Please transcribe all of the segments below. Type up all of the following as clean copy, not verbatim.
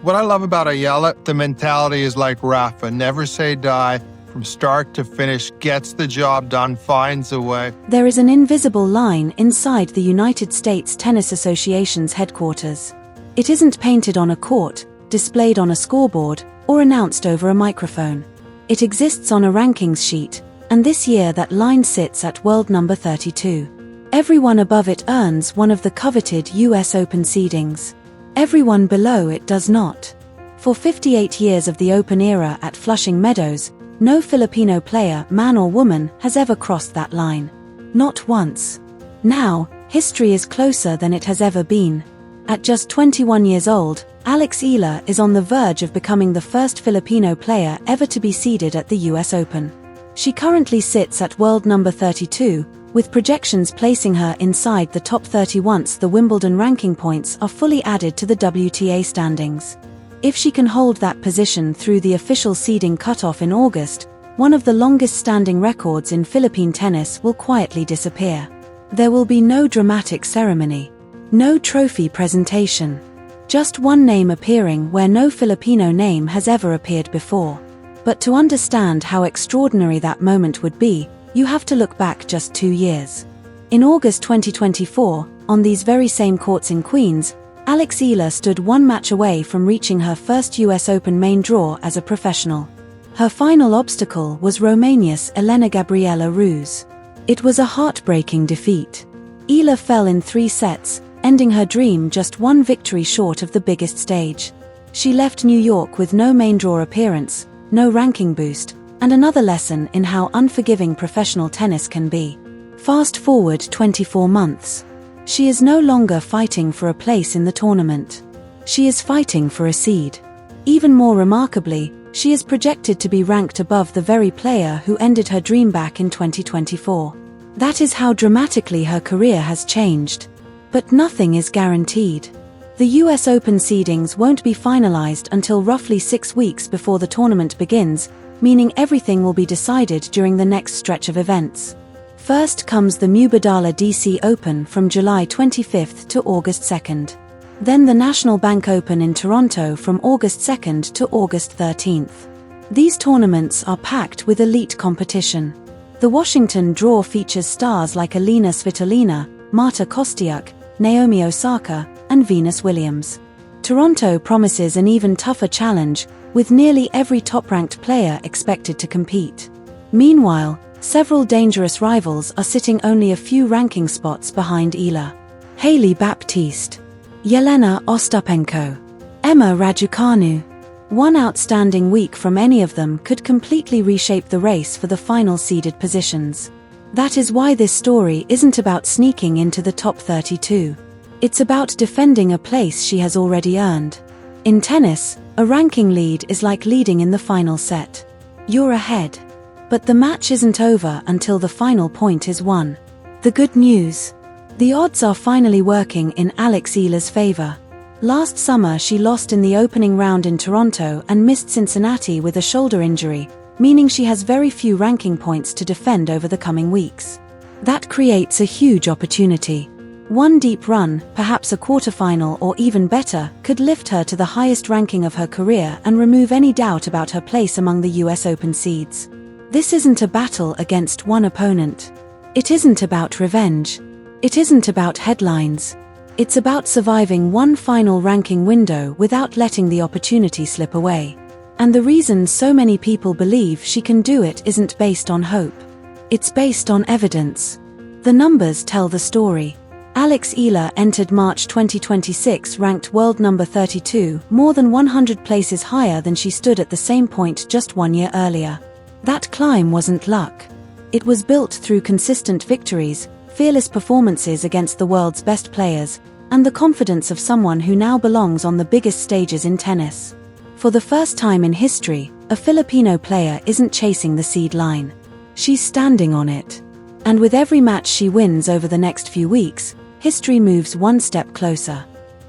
What I love about Eala, the mentality is like Rafa, never say die, from start to finish, gets the job done, finds a way. There is an invisible line inside the United States Tennis Association's headquarters. It isn't painted on a court, displayed on a scoreboard, or announced over a microphone. It exists on a rankings sheet, and this year that line sits at world number 32. Everyone above it earns one of the coveted US Open seedings. Everyone below it does not. For 58 years of the Open era at Flushing Meadows, no Filipino player, man or woman, has ever crossed that line. Not once. Now, history is closer than it has ever been. At just 21 years old, Alex Eala is on the verge of becoming the first Filipino player ever to be seeded at the US Open. She currently sits at world number 32, with projections placing her inside the top 30 once the Wimbledon ranking points are fully added to the WTA standings. If she can hold that position through the official seeding cutoff in August, one of the longest-standing records in Philippine tennis will quietly disappear. There will be no dramatic ceremony, no trophy presentation, just one name appearing where no Filipino name has ever appeared before. But to understand how extraordinary that moment would be, you have to look back just 2 years. In August 2024, on these very same courts in Queens, Alex Eala stood one match away from reaching her first US Open main draw as a professional. Her final obstacle was Romania's Elena Gabriela Ruse. It was a heartbreaking defeat. Eala fell in 3 sets, ending her dream just one victory short of the biggest stage. She left New York with no main draw appearance, no ranking boost, and another lesson in how unforgiving professional tennis can be. Fast forward 24 months. She is no longer fighting for a place in the tournament. She is fighting for a seed. Even more remarkably, she is projected to be ranked above the very player who ended her dream back in 2024. That is how dramatically her career has changed. But nothing is guaranteed. The US Open seedings won't be finalized until roughly 6 weeks before the tournament begins, meaning everything will be decided during the next stretch of events. First comes the Mubadala DC Open from July 25th to August 2nd. Then the National Bank Open in Toronto from August 2nd to August 13th. These tournaments are packed with elite competition. The Washington draw features stars like Alina Svitolina, Marta Kostyuk, Naomi Osaka, and Venus Williams. Toronto promises an even tougher challenge, with nearly every top-ranked player expected to compete. Meanwhile, several dangerous rivals are sitting only a few ranking spots behind Eala. Hailey Baptiste, Yelena Ostapenko, Emma Raducanu. One outstanding week from any of them could completely reshape the race for the final seeded positions. That is why this story isn't about sneaking into the top 32. It's about defending a place she has already earned. In tennis, a ranking lead is like leading in the final set. You're ahead. But the match isn't over until the final point is won. The good news: the odds are finally working in Alex Eala's favor. Last summer she lost in the opening round in Toronto and missed Cincinnati with a shoulder injury, meaning she has very few ranking points to defend over the coming weeks. That creates a huge opportunity. One deep run, perhaps a quarterfinal or even better, could lift her to the highest ranking of her career and remove any doubt about her place among the US Open seeds. This isn't a battle against one opponent. It isn't about revenge. It isn't about headlines. It's about surviving one final ranking window without letting the opportunity slip away. And the reason so many people believe she can do it isn't based on hope. It's based on evidence. The numbers tell the story. Alex Eala entered March 2026 ranked world number 32, more than 100 places higher than she stood at the same point just 1 year earlier. That climb wasn't luck. It was built through consistent victories, fearless performances against the world's best players, and the confidence of someone who now belongs on the biggest stages in tennis. For the first time in history, a Filipino player isn't chasing the seed line. She's standing on it. And with every match she wins over the next few weeks, history moves one step closer.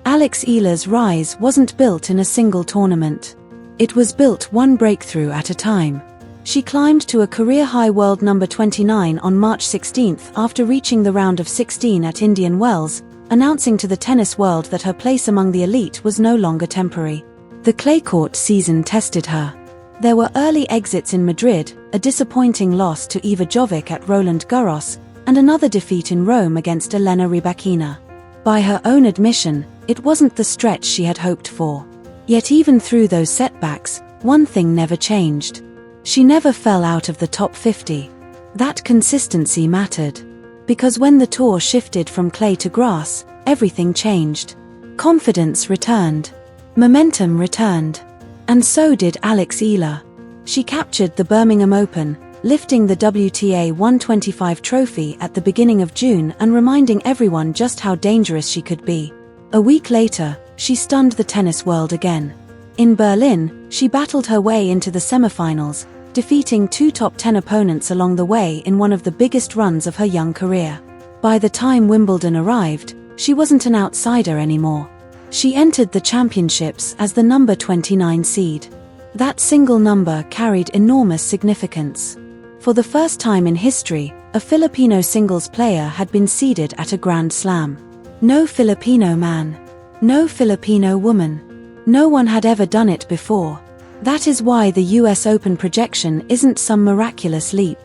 Alex Eala's rise wasn't built in a single tournament. It was built one breakthrough at a time. She climbed to a career-high world number 29 on March 16th after reaching the round of 16 at Indian Wells, announcing to the tennis world that her place among the elite was no longer temporary. The clay court season tested her. There were early exits in Madrid, a disappointing loss to Eva Jovic at Roland Garros, and another defeat in Rome against Elena Rybakina. By her own admission, it wasn't the stretch she had hoped for. Yet even through those setbacks, one thing never changed. She never fell out of the top 50. That consistency mattered. Because when the tour shifted from clay to grass, everything changed. Confidence returned. Momentum returned. And so did Alex Eala. She captured the Birmingham Open, lifting the WTA 125 trophy at the beginning of June and reminding everyone just how dangerous she could be. A week later, she stunned the tennis world again. In Berlin, she battled her way into the semifinals, defeating two top 10 opponents along the way in one of the biggest runs of her young career. By the time Wimbledon arrived, she wasn't an outsider anymore. She entered the championships as the number 29 seed. That single number carried enormous significance. For the first time in history, a Filipino singles player had been seeded at a Grand Slam. No Filipino man. No Filipino woman. No one had ever done it before. That is why the US Open projection isn't some miraculous leap.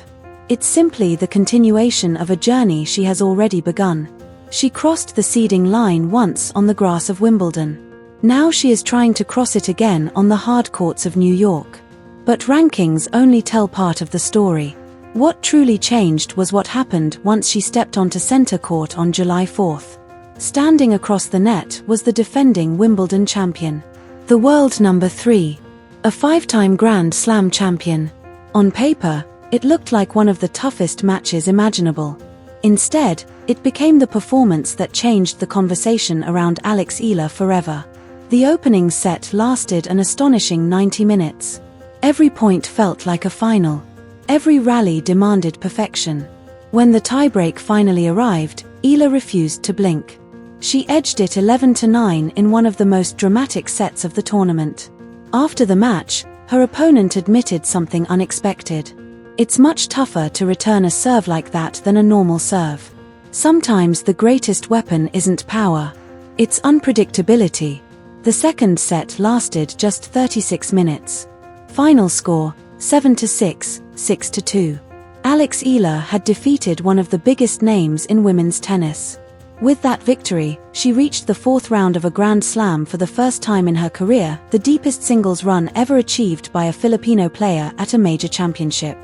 It's simply the continuation of a journey she has already begun. She crossed the seeding line once on the grass of Wimbledon. Now she is trying to cross it again on the hard courts of New York. But rankings only tell part of the story. What truly changed was what happened once she stepped onto center court on July 4th. Standing across the net was the defending Wimbledon champion. The world number 3. A 5-time Grand Slam champion. On paper, it looked like one of the toughest matches imaginable. Instead, it became the performance that changed the conversation around Alex Eala forever. The opening set lasted an astonishing 90 minutes. Every point felt like a final. Every rally demanded perfection. When the tiebreak finally arrived, Eala refused to blink. She edged it 11-9 in one of the most dramatic sets of the tournament. After the match, her opponent admitted something unexpected. It's much tougher to return a serve like that than a normal serve. Sometimes the greatest weapon isn't power. It's unpredictability. The second set lasted just 36 minutes. Final score, 7-6, 6-2. Alex Eala had defeated one of the biggest names in women's tennis. With that victory, she reached the 4th round of a Grand Slam for the first time in her career, the deepest singles run ever achieved by a Filipino player at a major championship.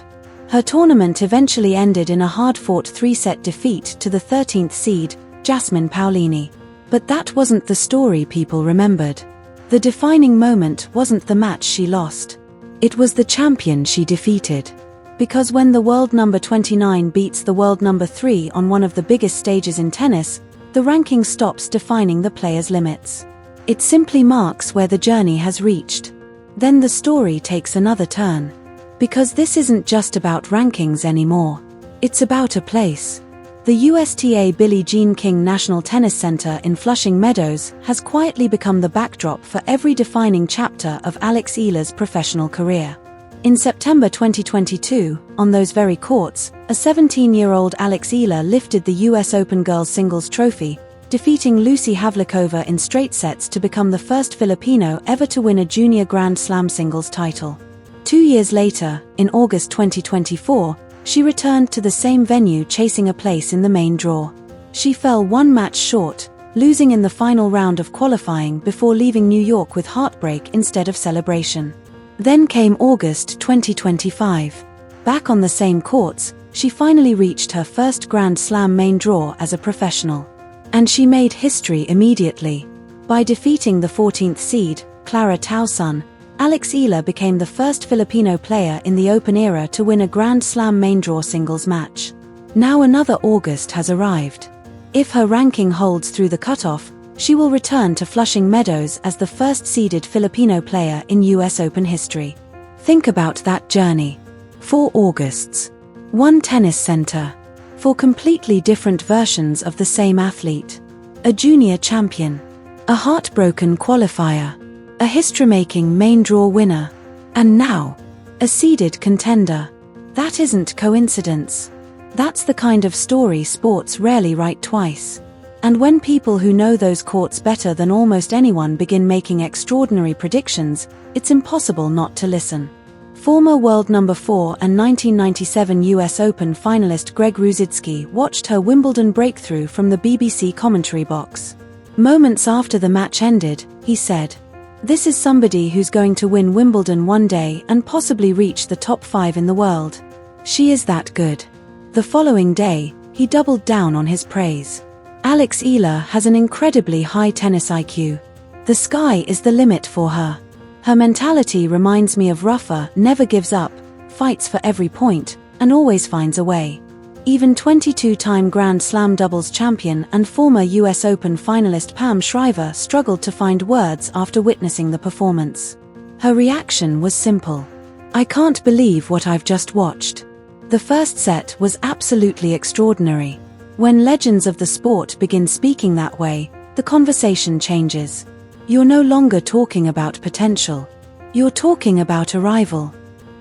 Her tournament eventually ended in a hard-fought 3-set defeat to the 13th seed, Jasmine Paolini. But that wasn't the story people remembered. The defining moment wasn't the match she lost. It was the champion she defeated. Because when the world number 29 beats the world number 3 on one of the biggest stages in tennis, the ranking stops defining the player's limits. It simply marks where the journey has reached. Then the story takes another turn. Because this isn't just about rankings anymore. It's about a place. The USTA Billie Jean King National Tennis Center in Flushing Meadows has quietly become the backdrop for every defining chapter of Alex Eala's professional career. In September 2022, on those very courts, a 17-year-old Alex Eala lifted the US Open Girls Singles Trophy, defeating Lucy Havlikova in straight sets to become the first Filipino ever to win a junior Grand Slam singles title. 2 years later, in August 2024, she returned to the same venue chasing a place in the main draw. She fell one match short, losing in the final round of qualifying before leaving New York with heartbreak instead of celebration. Then came August 2025. Back on the same courts, she finally reached her first Grand Slam main draw as a professional. And she made history immediately. By defeating the 14th seed, Clara Tauson, Alex Eala became the first Filipino player in the Open era to win a Grand Slam main draw singles match. Now another August has arrived. If her ranking holds through the cutoff, she will return to Flushing Meadows as the first-seeded Filipino player in US Open history. Think about that journey. 4 Augusts. 1 tennis center. 4 completely different versions of the same athlete. A junior champion. A heartbroken qualifier. A history-making main draw winner. And now, a seeded contender. That isn't coincidence. That's the kind of story sports rarely write twice. And when people who know those courts better than almost anyone begin making extraordinary predictions, it's impossible not to listen. Former world number 4 and 1997 US Open finalist Greg Rusedski watched her Wimbledon breakthrough from the BBC commentary box. Moments after the match ended, he said, "This is somebody who's going to win Wimbledon one day and possibly reach the top 5 in the world. She is that good." The following day, he doubled down on his praise. Alex Eala has an incredibly high tennis IQ. The sky is the limit for her. Her mentality reminds me of Rafa, never gives up, fights for every point, and always finds a way. Even 22-time Grand Slam doubles champion and former US Open finalist Pam Shriver struggled to find words after witnessing the performance. Her reaction was simple. "I can't believe what I've just watched." The first set was absolutely extraordinary. When legends of the sport begin speaking that way, the conversation changes. You're no longer talking about potential. You're talking about arrival.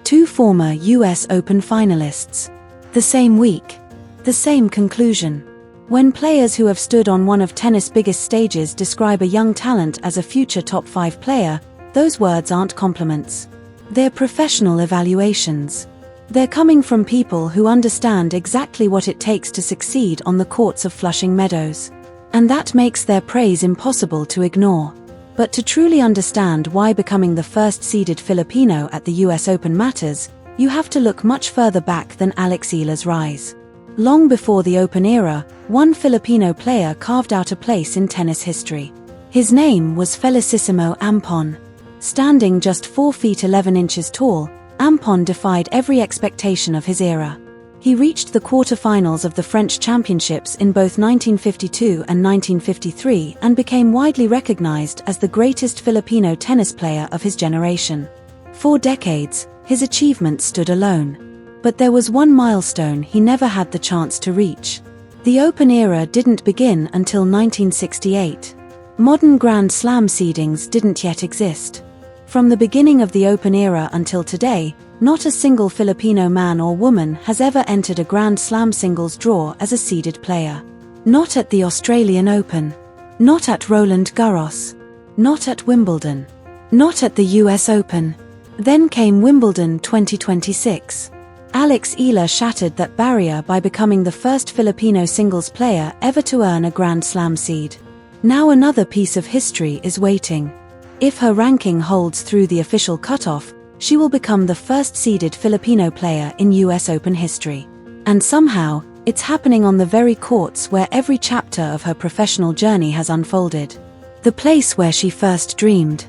2 former US Open finalists. The same week. The same conclusion. When players who have stood on one of tennis' biggest stages describe a young talent as a future top 5 player, those words aren't compliments. They're professional evaluations. They're coming from people who understand exactly what it takes to succeed on the courts of Flushing Meadows. And that makes their praise impossible to ignore. But to truly understand why becoming the first-seeded Filipino at the US Open matters, you have to look much further back than Alex Eala's rise. Long before the Open era, one Filipino player carved out a place in tennis history. His name was Felicissimo Ampon. Standing just 4 feet 11 inches tall, Ampon defied every expectation of his era. He reached the quarterfinals of the French Championships in both 1952 and 1953 and became widely recognized as the greatest Filipino tennis player of his generation. For decades, his achievements stood alone. But there was one milestone he never had the chance to reach. The Open era didn't begin until 1968. Modern Grand Slam seedings didn't yet exist. From the beginning of the Open era until today, not a single Filipino man or woman has ever entered a Grand Slam singles draw as a seeded player. Not at the Australian Open. Not at Roland Garros. Not at Wimbledon. Not at the US Open. Then came Wimbledon 2026. Alex Eala shattered that barrier by becoming the first Filipino singles player ever to earn a Grand Slam seed. Now another piece of history is waiting. If her ranking holds through the official cutoff, she will become the first-seeded Filipino player in US Open history. And somehow, it's happening on the very courts where every chapter of her professional journey has unfolded. The place where she first dreamed.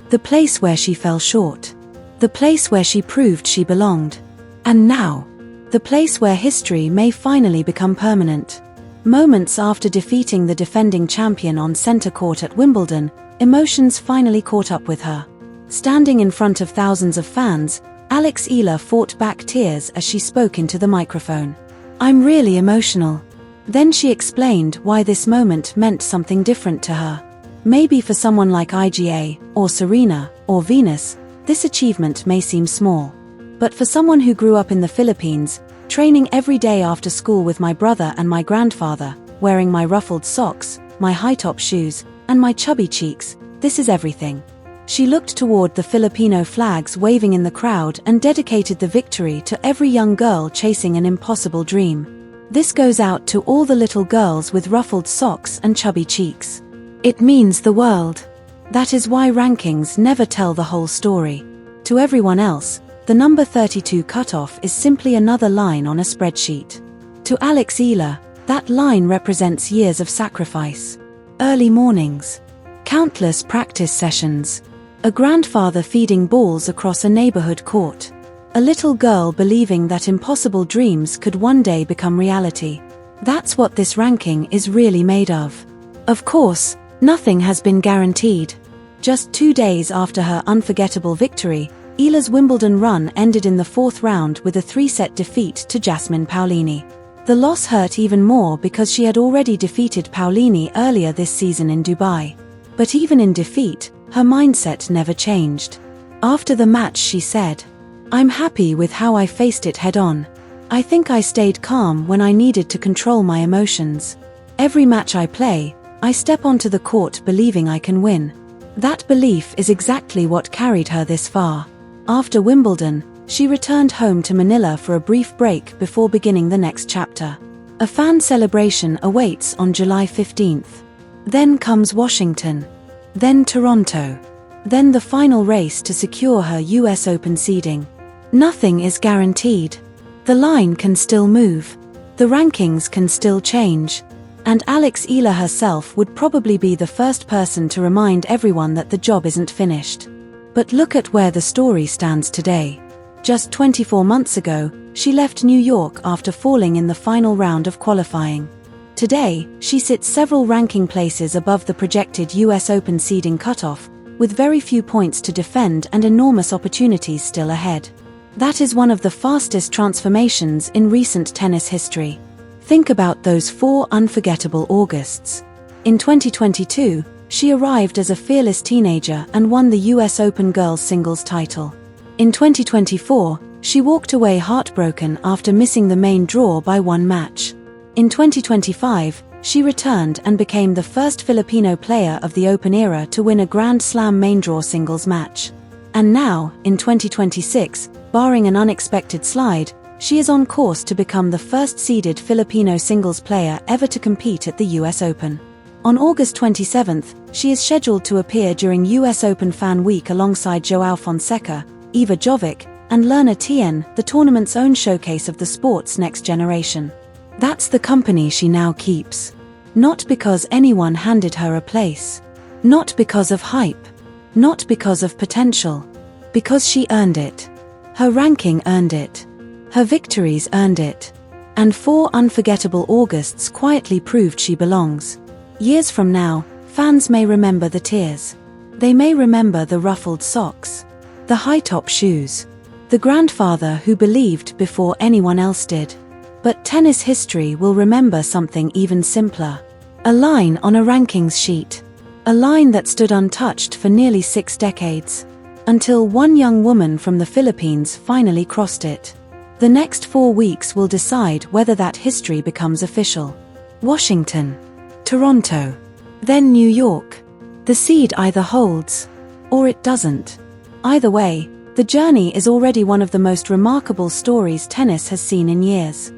The place where she fell short. The place where she proved she belonged. And now, the place where history may finally become permanent. Moments after defeating the defending champion on center court at Wimbledon, emotions finally caught up with her. Standing in front of thousands of fans, Alex Eala fought back tears as she spoke into the microphone. "I'm really emotional." Then she explained why this moment meant something different to her. Maybe for someone like IGA, or Serena, or Venus, this achievement may seem small. But for someone who grew up in the Philippines, training every day after school with my brother and my grandfather, wearing my ruffled socks, my high-top shoes, and my chubby cheeks, this is everything. She looked toward the Filipino flags waving in the crowd and dedicated the victory to every young girl chasing an impossible dream. This goes out to all the little girls with ruffled socks and chubby cheeks. It means the world. That is why rankings never tell the whole story. To everyone else, the number 32 cutoff is simply another line on a spreadsheet. To Alex Eala, that line represents years of sacrifice. Early mornings. Countless practice sessions. A grandfather feeding balls across a neighborhood court. A little girl believing that impossible dreams could one day become reality. That's what this ranking is really made of. Of course, nothing has been guaranteed. Just 2 days after her unforgettable victory, Eala's Wimbledon run ended in the 4th round with a 3-set defeat to Jasmine Paolini. The loss hurt even more because she had already defeated Paolini earlier this season in Dubai. But even in defeat, her mindset never changed. After the match she said, "I'm happy with how I faced it head-on. I think I stayed calm when I needed to control my emotions. Every match I play, I step onto the court believing I can win. That belief is exactly what carried her this far. After Wimbledon, she returned home to Manila for a brief break before beginning the next chapter. A fan celebration awaits on July 15th. Then comes Washington. Then Toronto. Then the final race to secure her US Open seeding. Nothing is guaranteed. The line can still move. The rankings can still change. And Alex Eala herself would probably be the first person to remind everyone that the job isn't finished. But look at where the story stands today. Just 24 months ago, she left New York after falling in the final round of qualifying. Today, she sits several ranking places above the projected US Open seeding cutoff, with very few points to defend and enormous opportunities still ahead. That is one of the fastest transformations in recent tennis history. Think about those 4 unforgettable Augusts. In 2022, she arrived as a fearless teenager and won the US Open girls singles title. In 2024, she walked away heartbroken after missing the main draw by 1 match. In 2025, she returned and became the first Filipino player of the Open era to win a Grand Slam main draw singles match. And now, in 2026, barring an unexpected slide, she is on course to become the first-seeded Filipino singles player ever to compete at the US Open. On August 27th, she is scheduled to appear during US Open Fan Week alongside Joao Fonseca, Eva Jovic, and Lerna Tien, the tournament's own showcase of the sport's next generation. That's the company she now keeps. Not because anyone handed her a place. Not because of hype. Not because of potential. Because she earned it. Her ranking earned it. Her victories earned it. And 4 unforgettable Augusts quietly proved she belongs. Years from now, fans may remember the tears. They may remember the ruffled socks. The high-top shoes. The grandfather who believed before anyone else did. But tennis history will remember something even simpler. A line on a rankings sheet. A line that stood untouched for nearly 6 decades. Until one young woman from the Philippines finally crossed it. The next 4 weeks will decide whether that history becomes official. Washington. Toronto. Then New York. The seed either holds, or it doesn't. Either way, the journey is already one of the most remarkable stories tennis has seen in years.